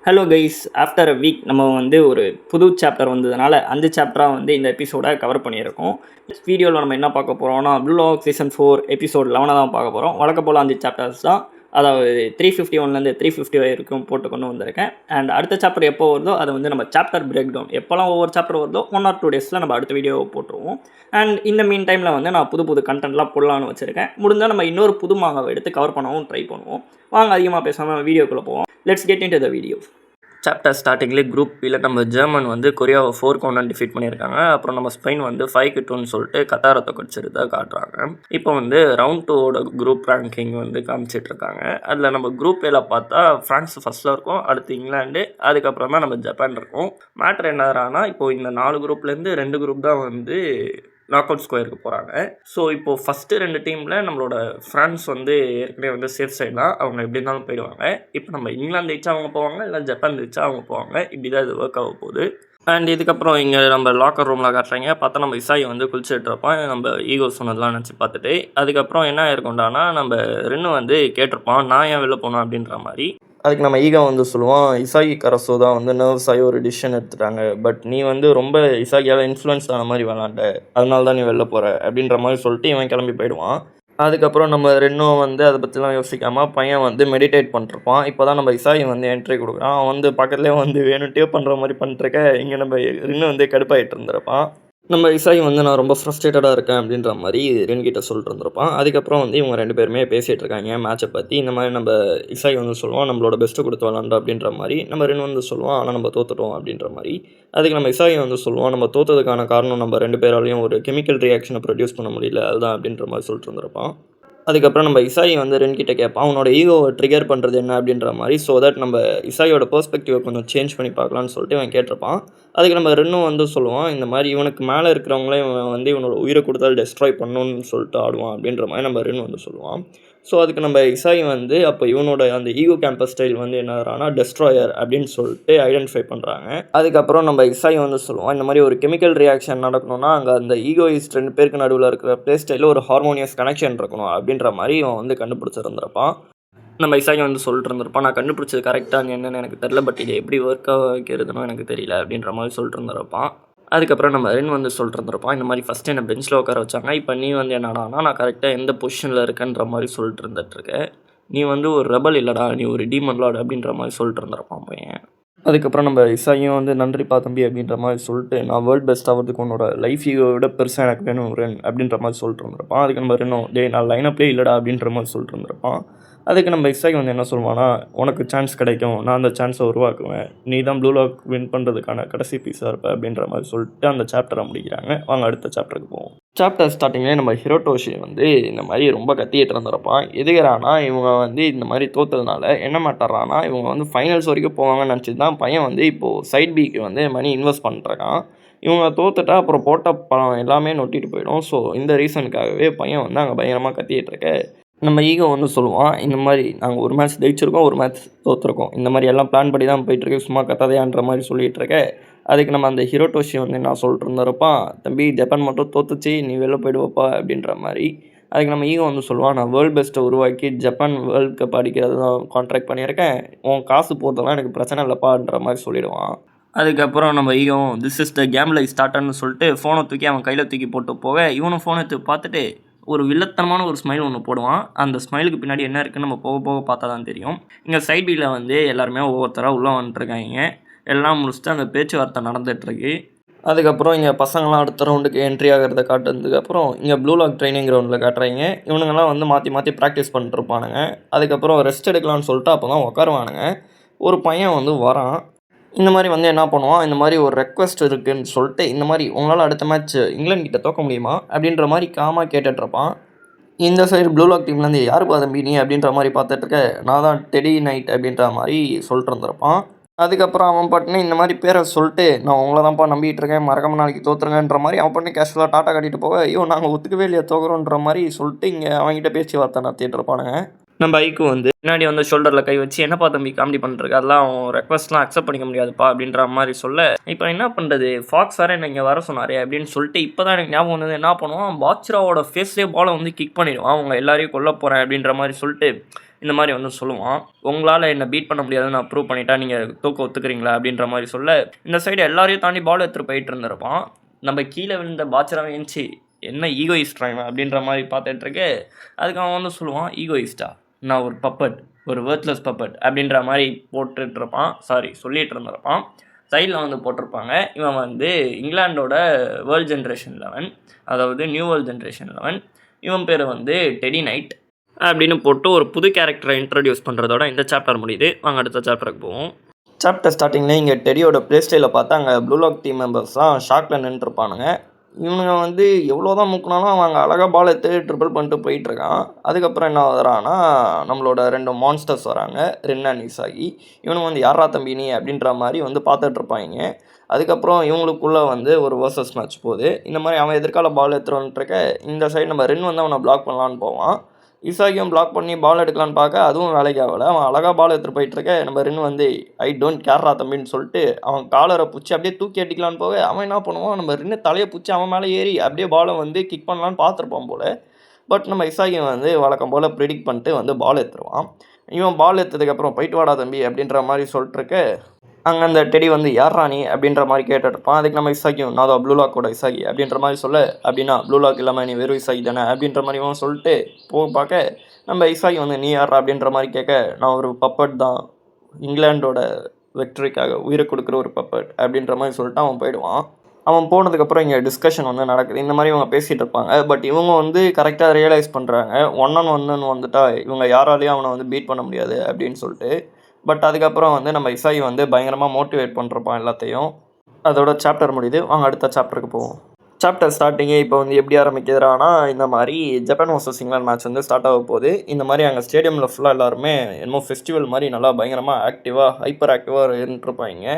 Hello guys, after a week நம்ம ஒரு புது சாப்டர் வந்ததுனால அந்த சாப்டராக இந்த எபிசோடை கவர் பண்ணியிருக்கோம். வீடியோவில் நம்ம என்ன பார்க்க போகிறோம்னா ப்ளூ லாக் சீசன் 4 எபிசோட் 11 தான் பார்க்க போகிறோம். வழக்க போல் 5 சாப்டர்ஸ் தான், அதாவது 351 350 வரைக்கும் போட்டு கொண்டு வந்திருக்கேன். அண்ட் அடுத்த சாப்டர் எப்போ வருதோ அதை நம்ம சாப்டர் பிரேக் டவுன் எப்போல்லாம் ஒவ்வொரு சாப்டர் வருதோ 1 or 2 டேஸில் நம்ம அடுத்த வீடியோவை போட்டுருவோம். அண்ட் இந்த மீன் டைமில் நான் புது கண்டென்ட்லாம் போடலான்னு வச்சுருக்கேன். முடிஞ்சால் நம்ம இன்னொரு புது மாங்காவை எடுத்து கவர் பண்ணவும் ட்ரை பண்ணுவோம். வாங்க அதிகமாக பேசாமல் வீடியோக்குள்ளே போவோம். Let's get into the video. Chapter ஸ்டார்டிங்லேயே குரூப் பியில் நம்ம ஜெர்மன் கொரியாவை 4-1 டிஃபீட் பண்ணியிருக்காங்க. அப்புறம் நம்ம ஸ்பெயின் 5-2 சொல்லிட்டு கத்தாரை தோக்கடிச்சிருந்தா காட்டுறாங்க. இப்போ ரவுண்ட் 2ஓட குரூப் ரேங்கிங் காமிச்சிட்டு இருக்காங்க. அதில் நம்ம குரூப் ஏல பார்த்தா ஃப்ரான்ஸ் ஃபர்ஸ்ட்டில் இருக்கும், அடுத்து இங்கிலாந்து, அதுக்கப்புறம் தான் நம்ம ஜப்பான் இருக்கும். மேட்ரு என்னதுனா இப்போ இந்த 4 குரூப்லேருந்து 2 குரூப் தான் நாக் அவுட் ஸ்கொயருக்கு போகிறாங்க. ஸோ இப்போது ஃபஸ்ட்டு 2 டீமில் நம்மளோட ஃப்ரான்ஸ் ஏற்கனவே சேஃப் சைடு தான், அவங்க எப்படி இருந்தாலும் போயிடுவாங்க. இப்போ நம்ம இங்கிலாந்து ஜெயிச்சா அவங்க போவாங்க, இல்லை ஜப்பான் ஜெயிச்சா அவங்க போவாங்க. இப்படி தான் இது ஒர்க் ஆக போகுது. அண்ட் இதுக்கப்புறம் இங்கே நம்ம லாக்கர் ரூமில் காட்டுறாங்க. பார்த்தா நம்ம இசாய் குளிச்சுட்டு இருப்பான், நம்ம ஈகோ சொன்னதெல்லாம் நினச்சி பார்த்துட்டு. அதுக்கப்புறம் என்ன ஆயிருக்கும்டானா நம்ம ரென்னு கேட்டிருப்பான், நான் ஏன் வெளில போனோம் அப்படின்ற மாதிரி. அதுக்கு நம்ம ஈகோ சொல்லுவோம், இசாகி கரசோ தான் நர்வ்ஸ் ஆகி ஒரு டிசிஷன் எடுத்துட்டாங்க, பட் நீ ரொம்ப இசாகியால் இன்ஃப்ளூயன்ஸ் ஆன மாதிரி விளாண்ட, அதனால தான் நீ வெளில போகிற அப்படின்ற மாதிரி சொல்லிட்டு இவன் கிளம்பி போயிடுவான். அதுக்கப்புறம் நம்ம ரென்னும் அதை பற்றிலாம் யோசிக்காமல் பையன் மெடிடேட் பண்ணிருப்பான். இப்போ தான் நம்ம இசாகி என்ட்ரி கொடுக்குறான். அவன் பக்கத்துலேயே வேணுட்டே பண்ணுற மாதிரி பண்ணிருக்க. இங்கே நம்ம ரென்னு கடுப்பாகிட்டு இருந்திருப்பான். நம்ம இசாய் நான் ரொம்ப ஃப்ரஸ்ட்ரேட்டடாக இருக்கேன் அப்படின்ற மாதிரி ரென்கிட்ட சொல்லிட்டு இருந்திருப்பான். அதுக்கப்புறம் இவங்க 2 பேருமே பேசிகிட்டு இருக்காங்க மேட்சை பற்றி. இந்த மாதிரி நம்ம இசாய் சொல்லுவான், நம்மளோட பெஸ்ட்டு கொடுத்து விளாண்டோம் அப்படின்ற மாதிரி. நம்ம ரென் சொல்லுவான், ஆனால் நம்ம தோத்துட்டோம் அப்படின்ற மாதிரி. அதுக்கு நம்ம இசாய் சொல்லுவான், நம்ம தோத்ததுக்கான காரணம் நம்ம 2 பேராலையும் ஒரு கெமிக்கல் ரியாக்ஷனை ப்ரொடியூஸ் பண்ண முடியல, அதுதான் அப்படின்ற மாதிரி சொல்லிட்டு இருந்திருப்பான். அதுக்கப்புறம் நம்ம இசாய் ரென்கிட்ட கேட்பான், அவனோட ஈகோவை ட்ரிகர் பண்ணுறது என்ன அப்படின்ற மாதிரி. ஸோ தட் நம்ம இசாயோட பெர்ஸ்பெக்டிவை கொஞ்சம் சேஞ்ச் பண்ணி பார்க்கலான்னு சொல்லிட்டு இவன் கேட்டிருப்பான். அதுக்கு நம்ம ரென்னும் சொல்லுவான், இந்த மாதிரி இவனுக்கு மேலே இருக்கிறவங்களே இவன் இவனோட உயிரை கொடுத்தாலும் டெஸ்ட்ராய் பண்ணணும்னு சொல்லிட்டு ஆடுவான் அப்படின்ற மாதிரி நம்ம ரென்னு சொல்லுவான். ஸோ அதுக்கு நம்ம இசாய் அப்போ இவனோட அந்த ஈகோ கேம்பஸ் ஸ்டைல் என்னன்னா டெஸ்ட்ராயர் அப்படின்னு சொல்லிட்டு ஐடென்டிஃபை பண்ணுறாங்க. அதுக்கப்புறம் நம்ம இசாய் சொல்லுவான், இந்த மாதிரி ஒரு கெமிக்கல் ரியாக்ஷன் நடக்கணும்னா அங்கே அந்த ஈகோயிஸ்ட் 2 பேருக்கு நடுவில் இருக்கிற ப்ளே ஸ்டைலில் ஒரு ஹார்மோனியஸ் கனெக்ஷன் இருக்கணும் அப்படின்ற மாதிரி இவன் கண்டுபிடிச்சிருந்திருப்பான். நம்ம இசாய் சொல்லிட்டு இருந்திருப்பான், நான் கண்டுபிடிச்சது கரெக்டாக என்னென்னு எனக்கு தெரியல, பட் இதை எப்படி ஒர்க் ஆகிறதுனோ எனக்கு தெரியல அப்படின்ற மாதிரி சொல்லிட்டு இருந்திருப்பான். அதுக்கப்புறம் நம்ம ரென் சொல்லிட்டு இருந்திருப்பான், இந்த மாதிரி ஃபஸ்ட்டு என்னை பெஞ்சில் உட்கார வச்சாங்க, இப்போ நீ என்னடானா நான் கரெக்டாக எந்த பொசிஷனில் இருக்கேன்ற மாதிரி சொல்லிட்டு இருந்துகிட்ருக்கேன், நீ ஒரு ரெபல் இல்லைடா, நீ ஒரு டீமன் லார்ட் அப்படின்ற மாதிரி சொல்லிட்டு இருந்திருப்பான் பையன். அதுக்கப்புறம் நம்ம இசாயும் நன்றிப்பா தம்பி அப்படின்ற மாதிரி சொல்லிட்டு, நான் வேர்ல்டு பெஸ்ட் ஆகிறதுக்கு உன்னோட லைஃப் விட பெருசாக எனக்கு வேணும் ரென் அப்படின்ற மாதிரி சொல்லிட்டு இருந்திருப்பான். அதுக்கு நம்ம ரென்னும் நான் லைனப்லேயே இல்லைடா அப்படின்ற மாதிரி சொல்லிட்டு இருந்திருப்பான். அதுக்கு நம்ம இசாய் என்ன சொல்லுவான்னா, உனக்கு சான்ஸ் கிடைக்கும், நான் அந்த சான்ஸை உருவாக்குவேன், நீ தான் ப்ளூ லாக் வின் பண்ணுறதுக்கான கடைசி பீஸாக இருப்ப அப்படின்ற மாதிரி சொல்லிட்டு அந்த சாப்டரை முடிக்கிறாங்க. வாங்க அடுத்த சாப்டருக்கு போவோம். சாப்டர் ஸ்டார்டிங்லேயே நம்ம ஹிரோட்டோஷி இந்த மாதிரி ரொம்ப கத்திட்டு இருந்திருப்பான். எதுக்குறானா இவங்க இந்த மாதிரி தோற்றதுனால என்ன மாட்டாரானா, இவங்க ஃபைனல்ஸ் வரைக்கும் போவாங்கன்னு நினச்சி தான் பையன் இப்போது சைட் பிக்கு மணி இன்வெஸ்ட் பண்ணுறான். இவங்க தோத்துட்டா அப்புறம் போட்ட பணம் எல்லாமே நொட்டிட்டு போயிடும். ஸோ இந்த ரீசனுக்காகவே பையன் அங்கே பயங்கரமாக கத்திட்டு இருக்க. நம்ம ஈகோ சொல்லுவான், இந்த மாதிரி நாங்கள் ஒரு மேட்ச் ஜெயிச்சிருக்கோம், ஒரு மேட்ச் தோற்றுருக்கோம், இந்த மாதிரி எல்லாம் பிளான் பண்ணி தான் போயிட்டுருக்கு, சும்மா கத்தாதையான்ற மாதிரி சொல்லிகிட்டு இருக்க. அதுக்கு நம்ம அந்த ஹிரோட்டோஷி நான் சொல்லிட்டு இருந்திருப்பான், தம்பி ஜப்பான் மட்டும் தோத்துச்சு, நீ வெளில போயிடுவப்பா அப்படின்ற மாதிரி. அதுக்கு நம்ம ஈகோ சொல்லுவான், நான் வேர்ல்டு பெஸ்ட்டை உருவாக்கி ஜப்பான் வேர்ல்டு கப் அடிக்கிறது தான் கான்ட்ராக்ட் பண்ணியிருக்கேன், உன் காசு போகிறதெல்லாம் எனக்கு பிரச்சனை இல்லைப்பான்ற மாதிரி சொல்லிவிடுவான். அதுக்கப்புறம் நம்ம ego this is the game life ஸ்டார்டர்னு சொல்லிட்டு ஃபோனை தூக்கி அவன் கையில் தூக்கி போட்டு போக, இவனும் ஃபோனை எடுத்து பார்த்துட்டு ஒரு வில்லத்தனமான ஒரு ஸ்மைல் ஒன்று போடுவான். அந்த ஸ்மைலுக்கு பின்னாடி என்ன இருக்குன்னு நம்ம போக போக பார்த்தா தான் தெரியும். இங்கே சைட் பியில் எல்லாருமே ஒவ்வொருத்தராக உள்ளே வந்துட்டுருக்காங்க. எல்லாம் முடிச்சுட்டு அந்த பேச்சுவார்த்தை நடந்துகிட்ருக்கு. அதுக்கப்புறம் இங்கே பசங்களாம் அடுத்த ரவுண்டுக்கு என்ட்ரி ஆகிறத காட்டுறதுக்கப்புறம் இங்கே ப்ளூ லாக் ட்ரைனிங் கிரவுண்டில் காட்டுறாங்க. இவனுங்கெல்லாம் மாற்றி மாற்றி ப்ராக்டிஸ் பண்ணிட்டுருப்பானுங்க. அதுக்கப்புறம் ரெஸ்ட் எடுக்கலான்னு சொல்லிட்டு அப்போ தான் உட்காருவானுங்க. ஒரு பையன் வரான். இந்த மாதிரி என்ன பண்ணுவான், இந்த மாதிரி ஒரு ரெக்வஸ்ட் இருக்குதுன்னு சொல்லிட்டு, இந்த மாதிரி உங்களால் அடுத்த மேட்ச் இங்கிலாந்து கிட்ட தோக்க முடியுமா அப்படின்ற மாதிரி காமாக கேட்டுட்ருப்பான். இந்த சைடு ப்ளூ லாக் டீம்லேருந்து யாருப்பா தம்பி நீ அப்படின்ற மாதிரி பார்த்துட்ருக்க, நான் தான் டெடி நைட் அப்படின்ற மாதிரி சொல்லிட்டு இருந்திருப்பான். அதுக்கப்புறம் அவன் பாட்டுன்னு இந்த மாதிரி பேரை சொல்லிட்டு, நான் உங்களை தான்ப்பா நம்பிட்டு இருக்கேன், மறக்காம நாளைக்கு தோற்றுருங்கன்ற மாதிரி அவன் பாட்டு கேஷுவலாக டாட்டா கட்டிட்டு போக, ஐயோ நாங்கள் ஒத்துக்கவே இல்லையா தோக்குறோன்ற மாதிரி சொல்லிட்டு இங்கே அவங்ககிட்ட பேச்சுவார்த்தை நடத்திட்டு இருப்பானுங்க. நம்ம ஐக்கு பின்னாடி ஷோல்டரில் கை வச்சு, என்னப்பா தம்பி காமெடி பண்ணுறக்கு, அதெல்லாம் அவன் ரெக்வஸ்ட்லாம் அக்செப்ட் பண்ணிக்க முடியாதுப்பா அப்படின்ற மாதிரி சொல்ல, இப்போ என்ன பண்ணுறது, ஃபாக்ஸ் வேறு என்ன இங்கே வர சொன்னார் அப்படின்னு சொல்லிட்டு இப்போ தான் எனக்கு ஞாபகம் என்ன பண்ணுவான், பாத்ஷாவோட ஃபேஸ்லேயே பாலை கிக் பண்ணிடுவான், அவங்க எல்லாரையும் கொல்ல போகிறேன் அப்படின்ற மாதிரி சொல்லிட்டு இந்த மாதிரி வந்து சொல்லுவான். உங்களால் என்ன பீட் பண்ண முடியாதுன்னு நான் ப்ரூவ் பண்ணிட்டா நீங்கள் தூக்க ஒத்துக்கிறீங்களா அப்படின்ற மாதிரி சொல்ல, இந்த சைடு எல்லாரையும் தாண்டி பால் எடுத்துகிட்டு போயிட்டு இருந்திருப்பான். நம்ம கீழே விழுந்த பாச்சராக ஏஞ்சி என்ன ஈகோயிஸ்ட்ராங்க அப்படின்ற மாதிரி பார்த்துட்ருக்கு. அதுக்கு அவன் வந்து சொல்லுவான், ஈகோயிஸ்டா, நான் ஒரு பப்பட், ஒரு வேர்த்லெஸ் பப்பட் அப்படின்ற மாதிரி போட்டுட்ருப்பான். சொல்லிகிட்டு இருந்திருப்பான். சைடில் வந்து போட்டிருப்பாங்க, இவன் வந்து இங்கிலாண்டோட வேர்ல்ட் ஜென்ரேஷன் 11, அதாவது நியூ வேர்ல்ட் ஜென்ரேஷன் 11, இவன் பேர் வந்து டெடி நைட் அப்படின்னு போட்டு ஒரு புது கேரக்டரை இன்ட்ரடியூஸ் பண்ணுறதோட இந்த சாப்டர் முடியுது. வாங்க அடுத்த சாப்டருக்கு போவோம். சாப்டர் ஸ்டார்டிங்கில் இங்கே டெடியோட ப்ளே ஸ்டைலில் பார்த்தா அங்கே ப்ளூ லாக் டீம் மெம்பர்ஸ்லாம் ஷாக்கில் நின்றுருப்பானுங்க. இவனுங்க வந்து எவ்வளோ தான் முக்கினாலும் அவங்க அழகாக பால் எடுத்து ட்ரிபிள் பண்ணிட்டு போயிட்டுருக்கான். அதுக்கப்புறம் என்ன வரான்னா, நம்மளோட 2 மான்ஸ்டர்ஸ் வராங்க, ரின் அண்ட் இசாகி. இவனுங்க வந்து யாரா தம்பி நீ அப்படின்ற மாதிரி வந்து பார்த்துட்ருப்பாங்க. அதுக்கப்புறம் இவங்களுக்குள்ளே வந்து ஒரு வர்சஸ் மேட்ச் போகுது. இந்த மாதிரி அவன் எதிர்கால பால் எடுத்துகிட்டு வந்துட்டுருக்க, இந்த சைடு நம்ம ரின் வந்து அவனை பிளாக் பண்ணலான்னு போவான். இசாகியும் பிளாக் பண்ணி பால் எடுக்கலான்னு பார்க்க அதுவும் வேலைக்கு ஆகலை. அவன் அழகாக பால் எடுத்துகிட்டு போயிட்டுருக்க, நம்ம ரின் வந்து ஐ டோன்ட் கேர்ரா தம்பின்னு சொல்லிட்டு அவன் காலரை பிடிச்சி அப்படியே தூக்கி அடிக்கலான்னு போக, அவன் என்ன பண்ணுவான், நம்ம ரின்னு தலையை பிடிச்சி அவன் மேலே ஏறி அப்படியே பாலை வந்து கிக் பண்ணலான்னு பார்த்துருப்பான் போல். பட் நம்ம இசாகி வந்து வழக்கம் போல் ப்ரிடிக்ட் பண்ணிட்டு வந்து பால் எடுத்துருவான். இவன் பால் எடுத்ததுக்கப்புறம் போயிட்டு வாடா தம்பி அப்படின்ற மாதிரி சொல்லிட்டுருக்க, அங்கே அந்த டெடி வந்து யார்ரா நீ அப்படின்ற மாதிரி கேட்டுட்ருப்பான். அதுக்கு நம்ம இசாகியும் நான் தான் ப்ளூ லாக்கோட இசாகி அப்படின்ற மாதிரி சொல்ல, அப்படின்னா ப்ளூ லாக் இல்லாமல் நீ வெறும் இசாகி தானே அப்படின்ற மாதிரி இவன் சொல்லிட்டு போக பார்க்க, நம்ம இசாகி வந்து நீ யார்ரா அப்படின்ற மாதிரி கேட்க, நான் ஒரு பப்பட் தான், இங்கிலாண்டோட வெற்றிக்காக உயிரை கொடுக்குற ஒரு பப்பட் அப்படின்ற மாதிரி சொல்லிட்டு அவன் போயிடுவான். அவன் போனதுக்கப்புறம் இங்கே டிஸ்கஷன் வந்து நடக்குது. இந்த மாதிரி இவங்க பேசிகிட்டு இருப்பாங்க. பட் இவங்க வந்து கரெக்டாக ரியலைஸ் பண்ணுறாங்க, 1-on-1 வந்துட்டா இவங்க யாராலையும் அவனை வந்து பீட் பண்ண முடியாது அப்படின்னு சொல்லிட்டு. பட் அதுக்கப்புறம் வந்து நம்ம இசாகி வந்து பயங்கரமாக மோட்டிவேட் பண்ணிருப்பான் எல்லாத்தையும். அதோட சாப்டர் முடியுது. வாங்க அடுத்த சாப்டருக்கு போவோம். சாப்டர் ஸ்டார்டிங்கே இப்போ வந்து எப்படி ஆரம்பிக்கிறதுனா, இந்த மாதிரி ஜப்பான் வர்சஸ் இங்கிலாந்து மேட்ச் வந்து ஸ்டார்ட் ஆக போகுது. இந்த மாதிரி அங்கே ஸ்டேடியமில் ஃபுல்லாக எல்லாருமே என்னமோ ஃபெஸ்டிவல் மாதிரி நல்லா பயங்கரமாக ஆக்டிவாக ஹைப்பர் ஆக்டிவாக இருந்துருப்பாங்க.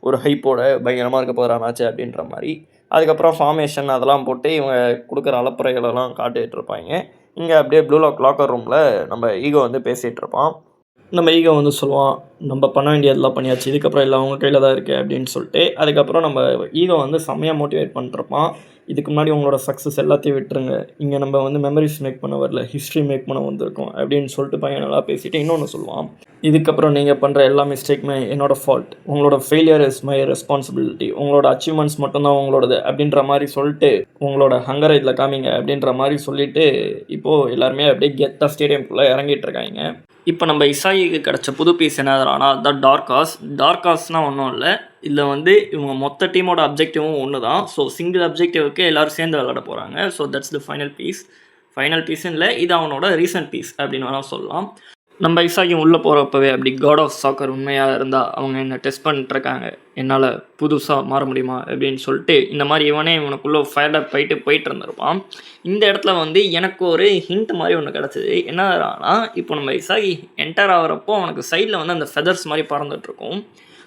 ஒரு ஹைப்போட பயங்கரமாக இருக்க போகிற மேட்ச் அப்படின்ற மாதிரி. அதுக்கப்புறம் ஃபார்மேஷன் அதெல்லாம் போட்டு இவங்க கொடுக்குற அலப்புறைகளெல்லாம் காட்டிகிட்டு இருப்பாங்க. இங்கே அப்படியே ப்ளூ லாக்கர் ரூமில் நம்ம ஈகோ வந்து பேசிகிட்டு இருப்பான். நம்ம ஈகோ வந்து சொல்லுவான், நம்ம பண்ண வேண்டியதெல்லாம் பண்ணியாச்சு, இதுக்கப்புறம் எல்லாம் அவங்க கையில் தான் இருக்குது அப்படின்னு சொல்லிட்டு. அதுக்கப்புறம் நம்ம ஈகோ வந்து செம்மையாக மோட்டிவேட் பண்ணிருப்பான். இதுக்கு முன்னாடி உங்களோட சக்ஸஸ் எல்லாத்தையும் விட்டுருங்க, இங்கே நம்ம வந்து மெமரிஸ் மேக் பண்ண வரல, ஹிஸ்ட்ரி மேக் பண்ண வந்திருக்கோம் அப்படின்னு சொல்லிட்டு பையன் நல்லா பேசிவிட்டு இன்னொன்று சொல்லுவான், இதுக்கப்புறம் நீங்கள் பண்ணுற எல்லா மிஸ்டேக்குமே என்னோடய ஃபால்ட், உங்களோட ஃபெயிலியர் இஸ் மை ரெஸ்பான்சிபிலிட்டி, உங்களோட அச்சீவ்மெண்ட்ஸ் மட்டும்தான் உங்களோடது அப்படின்ற மாதிரி சொல்லிட்டு உங்களோட ஹங்கரை இதில் காமிங்க அப்படின்ற மாதிரி சொல்லிவிட்டு இப்போது எல்லாருமே அப்படியே கெத்தாக ஸ்டேடியம்குள்ளே இறங்கிட்டு இருக்காங்க. இப்போ நம்ம இசாகிக்கு கிடச்ச புது பீஸ் என்னதுனா அதுதான் டார்காஸ்னால் ஒன்றும் இல்லை, இதில் வந்து இவங்க மொத்த டீமோட அப்ஜெக்டிவும் ஒன்று தான். ஸோ சிங்கிள் அப்ஜெக்டிவுக்கு எல்லோரும் சேர்ந்து விளையாட போகிறாங்க. ஸோ தட்ஸ் த ஃபைனல் பீஸ்ன்னு இல்லை, இது அவனோட ரீசன்ட் பீஸ் அப்படின்னு வேணால் சொல்லலாம். நம்ம இசாகி உள்ளே போகிறப்பவே அப்படி காட் ஆஃப் சாக்கர் உண்மையாக இருந்தால் அவங்க என்ன டெஸ்ட் பண்ணிட்டுருக்காங்க, என்னால் புதுசாக மாற முடியுமா அப்படின்னு சொல்லிட்டு இந்த மாதிரி இவனுக்குள்ளே ஃபயர்டாக போயிட்டு இருந்திருப்பான். இந்த இடத்துல வந்து எனக்கு ஒரு ஹிண்ட் மாதிரி ஒன்று கிடச்சிது. என்னன்னா, இப்போ நம்ம இசாகி என்டர் ஆகிறப்போ அவனுக்கு சைடில் வந்து அந்த ஃபெதர்ஸ் மாதிரி பறந்துட்டுருக்கும்.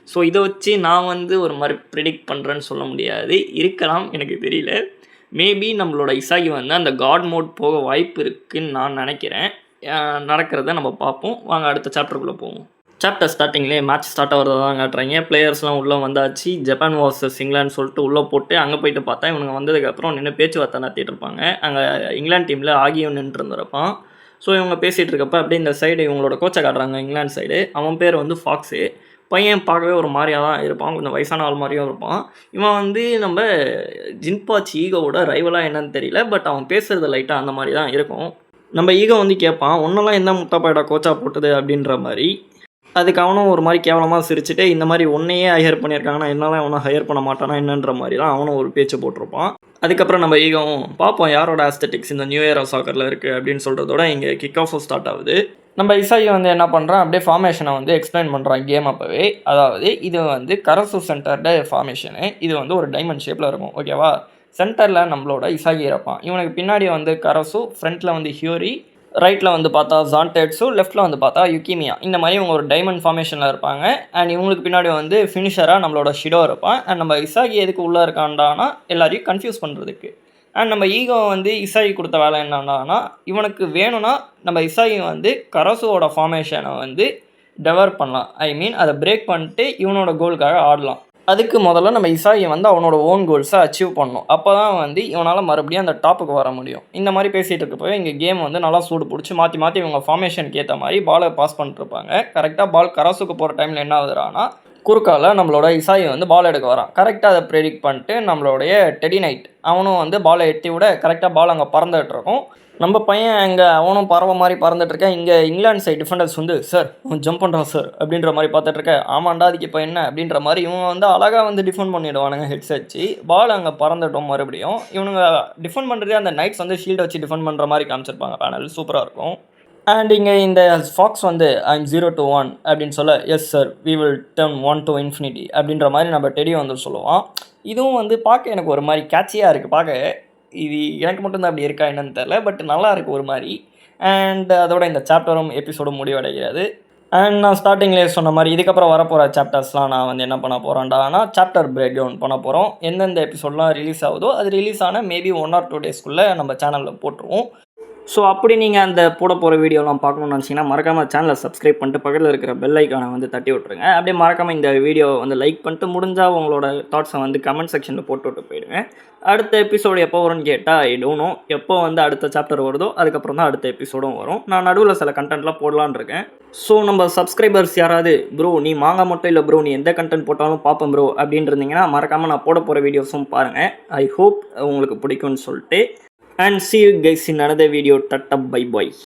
ஸோ இதை வச்சு நான் வந்து ஒரு மாதிரி ப்ரிடிக்ட் பண்ணுறேன்னு சொல்ல முடியாது, இருக்கலாம், எனக்கு தெரியல. மேபி நம்மளோட இசாகி வந்து அந்த காட் மோட் போக வாய்ப்பு இருக்குதுன்னு நான் நினைக்கிறேன். நடக்கிறத நம்ம பார்ப்போம். வாங்க அடுத்த சாப்டருக்குள்ளே போவோம். சாப்டர் ஸ்டார்டிங்லேயே மேட்ச் ஸ்டார்ட் ஆகிறத தான் காட்டுறாங்க. பிளேயர்ஸ்லாம் உள்ளே வந்தாச்சு. ஜப்பான் வர்சஸ் இங்கிலாந்து சொல்லிட்டு உள்ளே போட்டு அங்கே போயிட்டு பார்த்தா இவனுங்க வந்ததுக்கப்புறம் நின்று பேச்சுவார்த்தை நடத்திட்டு இருப்பாங்க. அங்கே இங்கிலாந்து டீமில் ஆகியும் நின்று இருந்திருப்பான். ஸோ இவங்க பேசிகிட்டு இருக்கப்போ அப்படியே இந்த சைடு இவங்களோட கோச்சை காட்டுறாங்க. இங்கிலாந்து சைடு அவன் பேர் வந்து ஃபாக்ஸு. பையன் பார்க்கவே ஒரு மாதிரியாக தான் இருப்பான், கொஞ்சம் வயசான ஆள் மாதிரியும் இருப்பான். இவன் வந்து நம்ம ஜின்பாச்சி ஈகோவோட ரைவலாக என்னன்னு தெரியல, பட் அவன் பேசுகிறது லைட்டாக அந்த மாதிரி தான் இருக்கும். நம்ம ஈகோ வந்து கேட்பான், ஒன்றெல்லாம் எந்த முட்டாப்பாயிடா கோச்சா போட்டது அப்படின்ற மாதிரி. அதுக்கு அவனும் ஒரு மாதிரி கேவலமாக சிரிச்சுட்டு, இந்த மாதிரி ஒன்றையே ஹையர் பண்ணியிருக்காங்கன்னா என்னால் அவனை ஹையர் பண்ண மாட்டானா என்னன்ற மாதிரி தான் அவனும் ஒரு பேச்சு போட்டிருப்பான். அதுக்கப்புறம் நம்ம ஈகவும் பார்ப்போம் யாரோட ஆஸ்தட்டிக்ஸ் இந்த நியூ இயர் ஆஃப் சாக்கரில் இருக்குது அப்படின்னு சொல்கிறதோட இங்கே கிக் ஆஃப் ஸ்டார்ட் ஆகுது. நம்ம இசாகி வந்து என்ன பண்ணுறான், அப்படியே ஃபார்மேஷனை வந்து எக்ஸ்பிளைன் பண்ணுறான் கேம் அப்போவே. அதாவது இது வந்து கரசு சென்டர்டு ஃபார்மேஷனு, இது வந்து ஒரு டைமண்ட் ஷேப்பில் இருக்கும், ஓகேவா. சென்டரில் நம்மளோட இசாகி இருப்பான், இவனுக்கு பின்னாடி வந்து கரசு, ஃப்ரண்ட்டில் வந்து ஹியூரி, ரைட்டில் வந்து பார்த்தா ஜான்டெட்ஸு, லெஃப்ட்டில் வந்து பார்த்தா யுக்கிமியா. இந்த மாதிரி இவங்க ஒரு டைமண்ட் ஃபார்மேஷனில் இருப்பாங்க. அண்ட் இவங்களுக்கு பின்னாடி வந்து ஃபினிஷராக நம்மளோட ஷிடோ இருப்பான். அண்ட் நம்ம இசாகி எதுக்கு உள்ளே இருக்காண்டானா எல்லாரையும் கன்ஃபியூஸ் பண்ணுறதுக்கு. அண்ட் நம்ம ஈகோ வந்து இசாகி கொடுத்த வேலை என்னன்னா, இவனுக்கு வேணும்னா நம்ம இசாகி வந்து கரசுவோட ஃபார்மேஷனை வந்து டெவலப் பண்ணலாம், ஐ மீன் அதை பிரேக் பண்ணிட்டு இவனோட கோலுக்காக ஆடலாம். அதுக்கு முதல்ல நம்ம இசாயை வந்து அவனோட ஓன் கோல்ஸை அச்சீவ் பண்ணணும். அப்போ தான் வந்து இவனால் மறுபடியும் அந்த டாப்புக்கு வர முடியும். இந்த மாதிரி பேசிகிட்டு இருக்கப்போ இங்கே கேம் வந்து நல்லா சூடு பிடிச்சி மாற்றி மாற்றி இவங்க ஃபார்மேஷனுக்கு ஏற்ற மாதிரி பாலை பாஸ் பண்ணிட்டுருப்பாங்க. கரெக்டாக பால் கராசுக்கு போகிற டைமில் என்ன ஆகுதுறான்னா குறுக்கால நம்மளோட இசாயை வந்து பால் எடுக்க வரான். கரெக்டாக அதை ப்ரெடிக்ட் பண்ணிட்டு நம்மளுடைய டெடி நைட் அவனும் வந்து பாலை எட்டி விட கரெக்டாக பால் அங்கே பறந்துட்டு இருக்கும். நம்ம பையன் இங்கே அவனும் பறவை மாதிரி பறந்துட்டுருக்கேன். இங்கே இங்கிலாந்து சைடு டிஃபெண்டர்ஸ் வந்து சார் ஜம்ப் பண்ணுறான் சார் அப்படின்ற மாதிரி பார்த்துட்ருக்கேன். ஆமாண்டா அதுக்கு இப்போ என்ன அப்படின்ற மாதிரி இவங்க வந்து அழகாக வந்து டிஃபெண்ட் பண்ணிவிடுவானுங்க ஹெட்ஸ் வச்சு. பால் அங்கே பறந்துட்டோம் மறுபடியும். இவனுங்க டிஃபெண்ட் பண்ணுறதே அந்த நைட்ஸ் வந்து ஷீல்டை வச்சு டிஃபெண்ட் பண்ணுற மாதிரி காமிச்சிருப்பாங்க. பேனல் சூப்பராக இருக்கும். அண்ட் இங்கே இந்த ஃபாக்ஸ் வந்து ஐம் 0 to 1 அப்படின்னு சொல்ல yes sir we will turn 1 to infinity அப்படின்ற மாதிரி நம்ம டெடி வந்து சொல்லுவான். இதுவும் வந்து பார்க்க எனக்கு ஒரு மாதிரி கேட்சியாக இருக்குது. பார்க்க இது எனக்கு மட்டும்தான் அப்படி இருக்கா என்னன்னு தெரில, பட் நல்லா இருக்குது ஒரு மாதிரி. அண்ட் அதோட இந்த சாப்டரும் எபிசோடும் முடிவடைகிறது. அண்ட் நான் ஸ்டார்டிங்லேயே சொன்ன மாதிரி இதுக்கப்புறம் வரப்போகிற சாப்டர்ஸ்லாம் நான் வந்து என்ன பண்ண போகிறேன்டானா சாப்டர் பிரேக் டவுன் பண்ண போகிறோம். எந்தெந்த எபிசோட்லாம் ரிலீஸ் ஆகுதோ அது ரிலீஸ் ஆன மேபி 1 or 2 டேஸ்க்குள்ளே நம்ம சேனலில் போட்டுருவோம். ஸோ அப்படி நீங்கள் அந்த போட போகிற வீடியோலாம் பார்க்கணுன்னு நினச்சிங்கன்னா மறக்காமல் சேனலை சப்ஸ்கிரைப் பண்ணிட்டு பக்கத்தில் இருக்கிற பெல் ஐக்கானை வந்து தட்டி விட்ருங்க. அப்படியே மறக்காமல் இந்த வீடியோவை வந்து லைக் பண்ணிட்டு முடிஞ்சால் உங்களோட தாட்ஸை வந்து கமெண்ட் செக்ஷனில் போட்டு விட்டு போயிடுங்க. அடுத்த எபிசோடு எப்போ வரும்னு கேட்டால் ஐ டோன்ட் நோ. எப்போ வந்து அடுத்த சாப்டர் வருதோ அதுக்கப்புறம் தான் அடுத்த எபிசோடும் வரும். நான் நடுவில் சில கண்டென்ட்லாம் போடலான்னு இருக்கேன். ஸோ நம்ம சப்ஸ்கிரைபர்ஸ் யாராவது ப்ரோ நீ மாங்க மட்டும் இல்லை ப்ரோ நீ எந்த கண்டென்ட் போட்டாலும் பார்ப்பேன் ப்ரோ அப்படின்ட்டு இருந்தீங்கன்னா மறக்காமல் நான் போட போகிற வீடியோஸும் பாருங்கள். ஐ ஹோப் உங்களுக்கு பிடிக்கும்னு சொல்லிட்டு. And see you guys in another video. Tata bye bye.